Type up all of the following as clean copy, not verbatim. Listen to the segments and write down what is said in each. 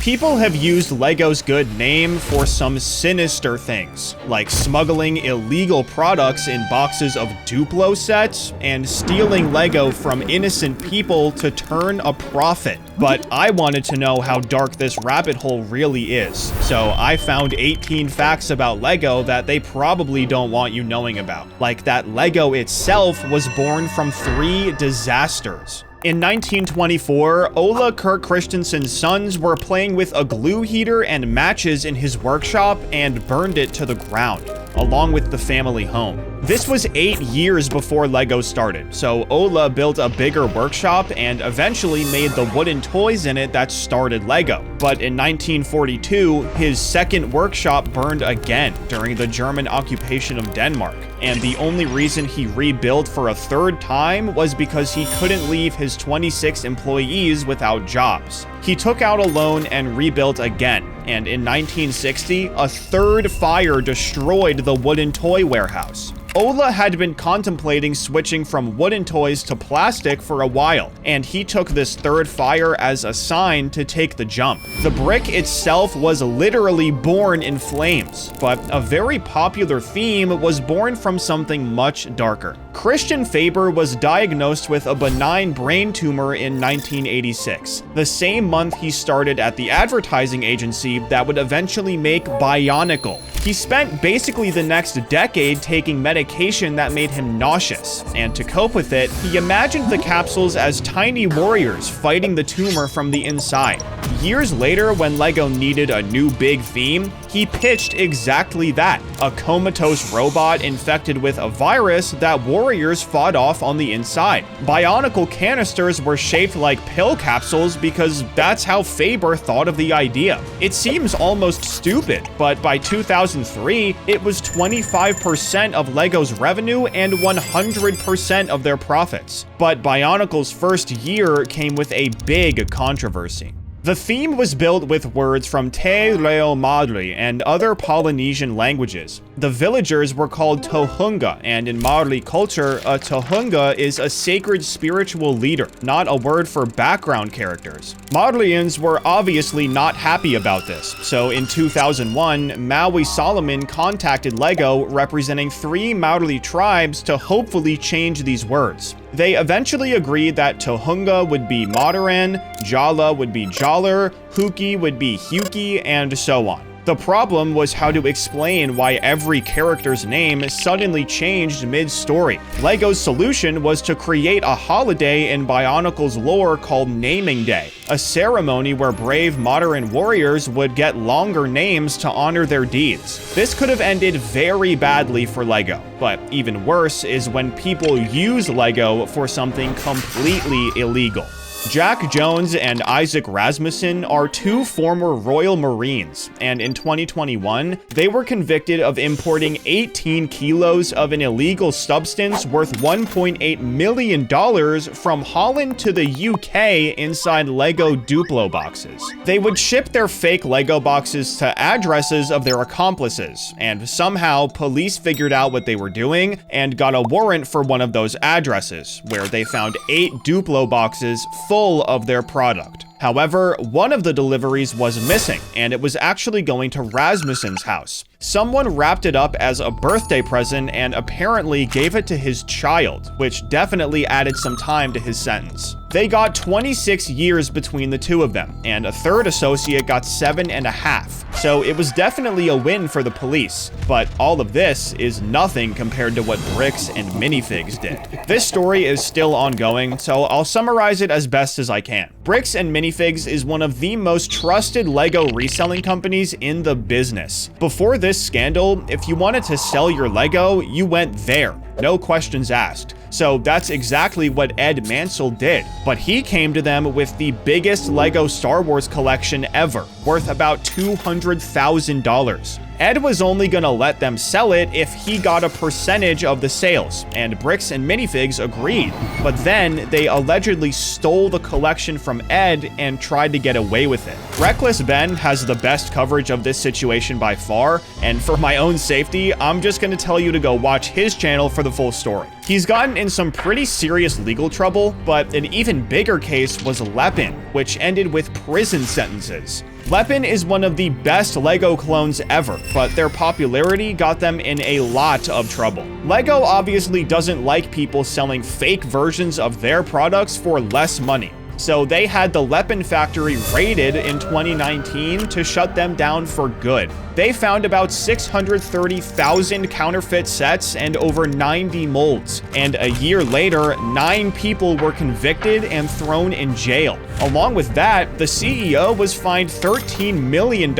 People have used Lego's good name for some sinister things, like smuggling illegal products in boxes of Duplo sets and stealing Lego from innocent people to turn a profit. But I wanted to know how dark this rabbit hole really is, so I found 18 facts about Lego that they probably don't want you knowing about, like that Lego itself was born from 3 disasters. In 1924, Ola Kurt Christensen's sons were playing with a glue heater and matches in his workshop and burned it to the ground, along with the family home. This was 8 years before Lego started, so Ola built a bigger workshop and eventually made the wooden toys in it that started Lego. But in 1942, his second workshop burned again during the German occupation of Denmark, and the only reason he rebuilt for a third time was because he couldn't leave his 26 employees without jobs. He took out a loan and rebuilt again, and in 1960, a third fire destroyed the wooden toy warehouse. Ola had been contemplating switching from wooden toys to plastic for a while, and he took this third fire as a sign to take the jump. The brick itself was literally born in flames, but a very popular theme was born from something much darker. Christian Faber was diagnosed with a benign brain tumor in 1986, the same month he started at the advertising agency that would eventually make Bionicle. He spent basically the next decade taking medication that made him nauseous, and to cope with it, he imagined the capsules as tiny warriors fighting the tumor from the inside. Years later, when Lego needed a new big theme, he pitched exactly that, a comatose robot infected with a virus that warriors fought off on the inside. Bionicle canisters were shaped like pill capsules because that's how Faber thought of the idea. It seems almost stupid, but by 2003, it was 25% of Lego's revenue and 100% of their profits. But Bionicle's first year came with a big controversy. The theme was built with words from Te Reo Madre and other Polynesian languages. The villagers were called Tohunga, and in Maori culture, a Tohunga is a sacred spiritual leader, not a word for background characters. Maorians were obviously not happy about this, so in 2001, Maui Solomon contacted Lego representing 3 Maori tribes to hopefully change these words. They eventually agreed that Tohunga would be Mataran, Jala would be Jaller, Huki would be Huki, and so on. The problem was how to explain why every character's name suddenly changed mid-story. Lego's solution was to create a holiday in Bionicle's lore called Naming Day, a ceremony where brave modern warriors would get longer names to honor their deeds. This could have ended very badly for Lego, but even worse is when people use Lego for something completely illegal. Jack Jones and Isaac Rasmussen are 2 former Royal Marines, and in 2021, they were convicted of importing 18 kilos of an illegal substance worth $1.8 million from Holland to the UK inside Lego Duplo boxes. They would ship their fake Lego boxes to addresses of their accomplices, and somehow police figured out what they were doing and got a warrant for one of those addresses, where they found 8 Duplo boxes full of their product. However, one of the deliveries was missing, and it was actually going to Rasmussen's house. Someone wrapped it up as a birthday present and apparently gave it to his child, which definitely added some time to his sentence. They got 26 years between the 2 of them, and a third associate got 7.5. So it was definitely a win for the police, but all of this is nothing compared to what Bricks and Minifigs did. This story is still ongoing, so I'll summarize it as best as I can. Bricks and Minifigs is one of the most trusted Lego reselling companies in the business. Before this scandal, if you wanted to sell your Lego, you went there. No questions asked. So that's exactly what Ed Mansell did. But he came to them with the biggest Lego Star Wars collection ever, worth about $200,000. Ed was only gonna let them sell it if he got a percentage of the sales, and Bricks and Minifigs agreed. But then they allegedly stole the collection from Ed and tried to get away with it. Reckless Ben has the best coverage of this situation by far, and for my own safety, I'm just gonna tell you to go watch his channel for the full story. He's gotten in some pretty serious legal trouble, but an even bigger case was Lepin, which ended with prison sentences. Lepin is one of the best Lego clones ever, but their popularity got them in a lot of trouble. Lego obviously doesn't like people selling fake versions of their products for less money. So they had the Lepin factory raided in 2019 to shut them down for good. They found about 630,000 counterfeit sets and over 90 molds. And a year later, 9 people were convicted and thrown in jail. Along with that, the CEO was fined $13 million,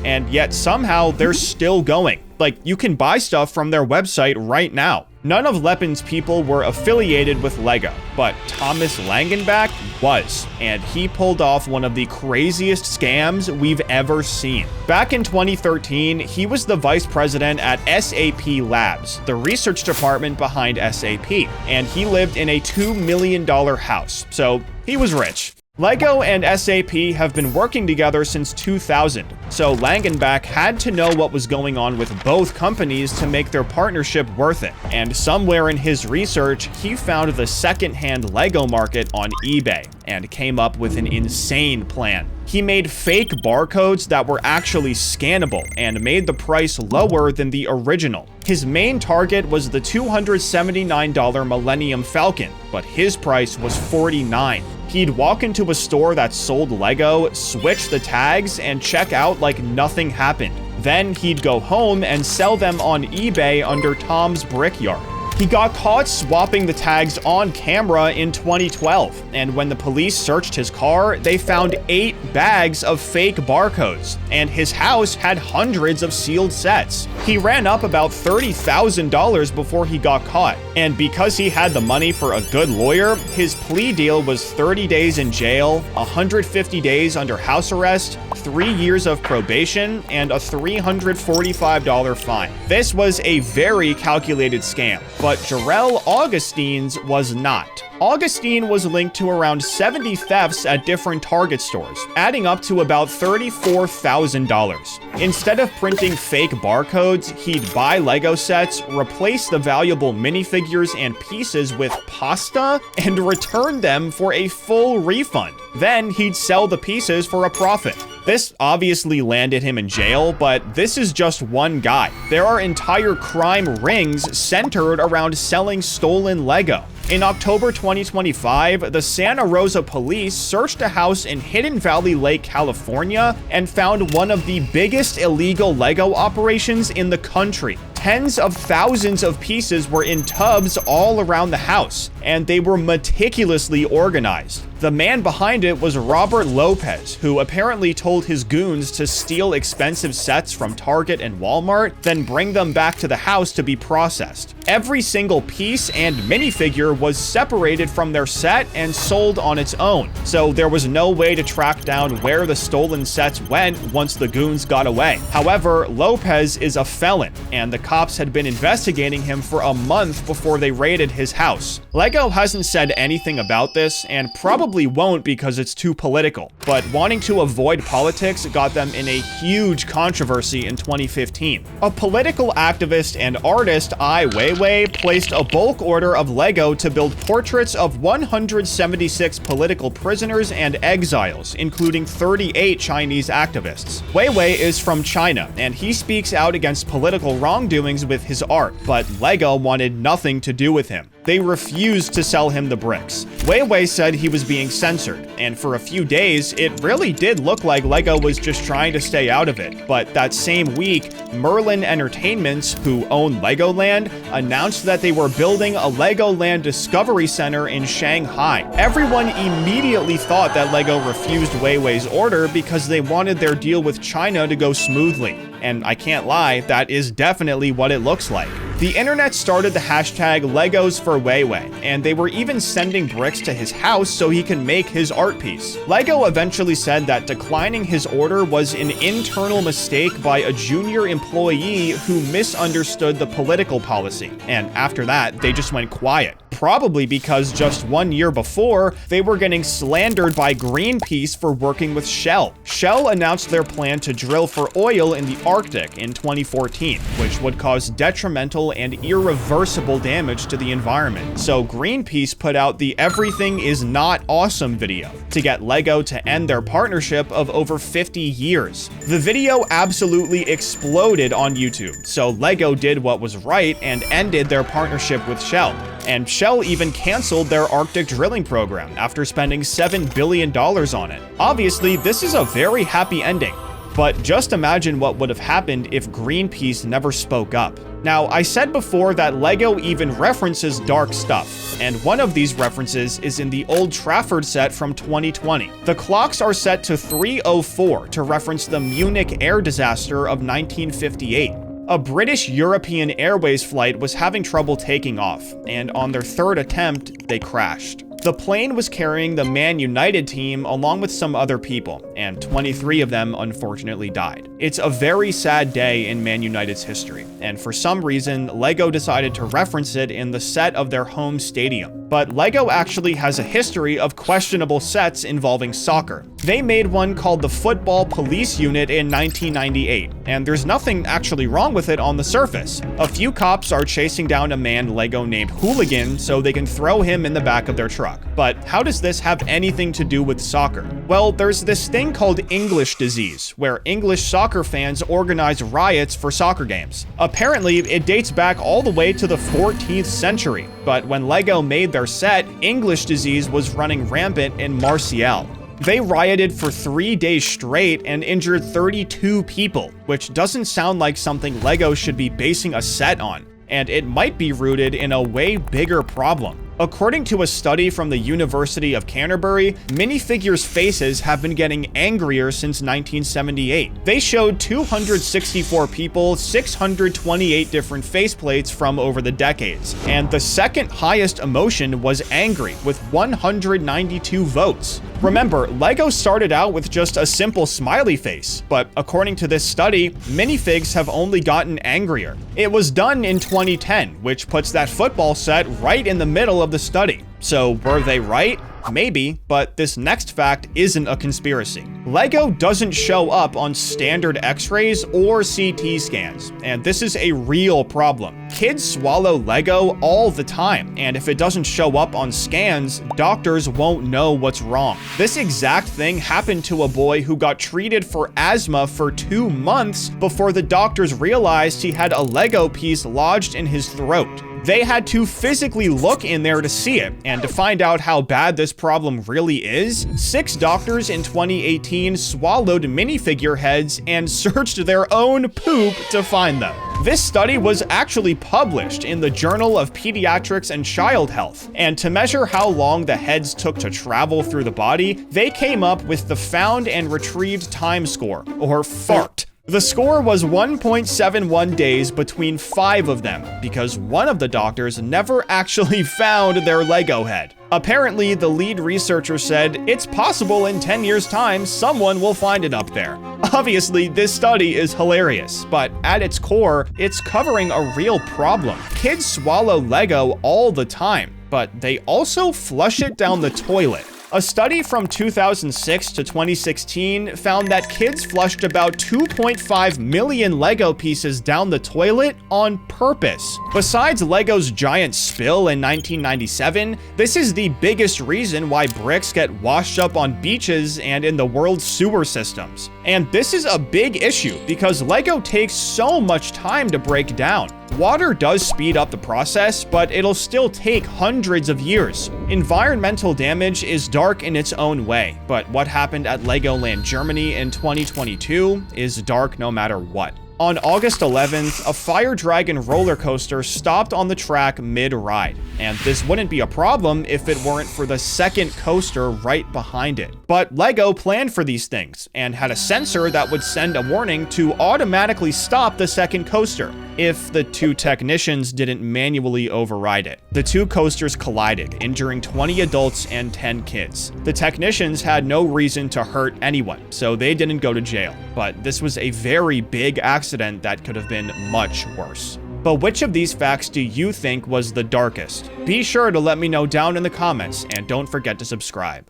and yet somehow they're still going. Like, you can buy stuff from their website right now. None of Lepin's people were affiliated with Lego, but Thomas Langenbach was, and he pulled off one of the craziest scams we've ever seen. Back in 2013, he was the vice president at SAP Labs, the research department behind SAP, and he lived in a $2 million house, so he was rich. Lego and SAP have been working together since 2000, so Langenbach had to know what was going on with both companies to make their partnership worth it. And somewhere in his research, he found the second-hand Lego market on eBay and came up with an insane plan. He made fake barcodes that were actually scannable and made the price lower than the original. His main target was the $279 Millennium Falcon, but his price was $49. He'd walk into a store that sold Lego, switch the tags, and check out like nothing happened. Then he'd go home and sell them on eBay under Tom's Brickyard. He got caught swapping the tags on camera in 2012, and when the police searched his car, they found 8 bags of fake barcodes, and his house had hundreds of sealed sets. He ran up about $30,000 before he got caught, and because he had the money for a good lawyer, his plea deal was 30 days in jail, 150 days under house arrest, 3 years of probation, and a $345 fine. This was a very calculated scam, but Jarrell Augustine's was not. Augustine was linked to around 70 thefts at different Target stores, adding up to about $34,000. Instead of printing fake barcodes, he'd buy Lego sets, replace the valuable minifigures and pieces with pasta, and return them for a full refund. Then he'd sell the pieces for a profit. This obviously landed him in jail, but this is just one guy. There are entire crime rings centered around selling stolen Lego. In October 2025, the Santa Rosa police searched a house in Hidden Valley Lake, California, and found one of the biggest illegal Lego operations in the country. Tens of thousands of pieces were in tubs all around the house, and they were meticulously organized. The man behind it was Robert Lopez, who apparently told his goons to steal expensive sets from Target and Walmart, then bring them back to the house to be processed. Every single piece and minifigure was separated from their set and sold on its own, so there was no way to track down where the stolen sets went once the goons got away. However, Lopez is a felon, and the cops had been investigating him for a month before they raided his house. Lego hasn't said anything about this, and probably won't because it's too political, but wanting to avoid politics got them in a huge controversy in 2015. A political activist and artist, Ai Weiwei, placed a bulk order of Lego to build portraits of 176 political prisoners and exiles, including 38 Chinese activists. Weiwei is from China, and he speaks out against political wrongdoings with his art, but Lego wanted nothing to do with him. They refused to sell him the bricks. Weiwei said he was being censored, and for a few days, it really did look like Lego was just trying to stay out of it. But that same week, Merlin Entertainments, who own Legoland, announced that they were building a Legoland Discovery Center in Shanghai. Everyone immediately thought that Lego refused Weiwei's order because they wanted their deal with China to go smoothly. And I can't lie, that is definitely what it looks like. The internet started the hashtag Legos for Weiwei, and they were even sending bricks to his house so he can make his art piece. Lego eventually said that declining his order was an internal mistake by a junior employee who misunderstood the political policy, and after that, they just went quiet. probably because just 1 year before, they were getting slandered by Greenpeace for working with Shell. Shell announced their plan to drill for oil in the Arctic in 2014, which would cause detrimental and irreversible damage to the environment. So Greenpeace put out the "Everything is not awesome" video to get Lego to end their partnership of over 50 years. The video absolutely exploded on YouTube, so Lego did what was right and ended their partnership with Shell. And Shell even canceled their Arctic drilling program after spending $7 billion on it. Obviously, this is a very happy ending, but just imagine what would have happened if Greenpeace never spoke up. Now, I said before that Lego even references dark stuff, and one of these references is in the Old Trafford set from 2020. The clocks are set to 3:04 to reference the Munich air disaster of 1958. A British European Airways flight was having trouble taking off, and on their third attempt, they crashed. The plane was carrying the Man United team along with some other people, and 23 of them unfortunately died. It's a very sad day in Man United's history, and for some reason, Lego decided to reference it in the set of their home stadium. But Lego actually has a history of questionable sets involving soccer. They made one called the Football Police Unit in 1998, and there's nothing actually wrong with it on the surface. A few cops are chasing down a man Lego named Hooligan so they can throw him in the back of their truck. But how does this have anything to do with soccer? Well, there's this thing called English disease, where English soccer fans organize riots for soccer games. Apparently, it dates back all the way to the 14th century, but when Lego made their set, English disease was running rampant in Marseille. They rioted for 3 days straight and injured 32 people, which doesn't sound like something Lego should be basing a set on, and it might be rooted in a way bigger problem. According to a study from the University of Canterbury, minifigures' faces have been getting angrier since 1978. They showed 264 people 628 different faceplates from over the decades, and the second highest emotion was angry, with 192 votes. Remember, Lego started out with just a simple smiley face, but according to this study, minifigs have only gotten angrier. It was done in 2010, which puts that football set right in the middle of the study. So were they right? Maybe, but this next fact isn't a conspiracy. Lego doesn't show up on standard X-rays or CT scans, and this is a real problem. Kids swallow Lego all the time, and if it doesn't show up on scans, doctors won't know what's wrong. This exact thing happened to a boy who got treated for asthma for 2 months before the doctors realized he had a Lego piece lodged in his throat. They had to physically look in there to see it, and to find out how bad this problem really is, 6 doctors in 2018 swallowed minifigure heads and searched their own poop to find them. This study was actually published in the Journal of Pediatrics and Child Health, and to measure how long the heads took to travel through the body, they came up with the Found and Retrieved Time Score, or FART. The score was 1.71 days between 5 of them, because one of the doctors never actually found their Lego head. Apparently, the lead researcher said, it's possible in 10 years' time someone will find it up there. Obviously, this study is hilarious, but at its core, it's covering a real problem. Kids swallow Lego all the time, but they also flush it down the toilet. A study from 2006 to 2016 found that kids flushed about 2.5 million Lego pieces down the toilet on purpose. Besides Lego's giant spill in 1997, this is the biggest reason why bricks get washed up on beaches and in the world's sewer systems. And this is a big issue because Lego takes so much time to break down. Water does speed up the process, but it'll still take hundreds of years. Environmental damage is dark in its own way, but what happened at Legoland Germany in 2022 is dark no matter what. On August 11th, a Fire Dragon roller coaster stopped on the track mid-ride, and this wouldn't be a problem if it weren't for the second coaster right behind it. But Lego planned for these things, and had a sensor that would send a warning to automatically stop the second coaster, if the 2 technicians didn't manually override it. The 2 coasters collided, injuring 20 adults and 10 kids. The technicians had no reason to hurt anyone, so they didn't go to jail, but this was a very big accident that could have been much worse. But which of these facts do you think was the darkest? Be sure to let me know down in the comments, and don't forget to subscribe.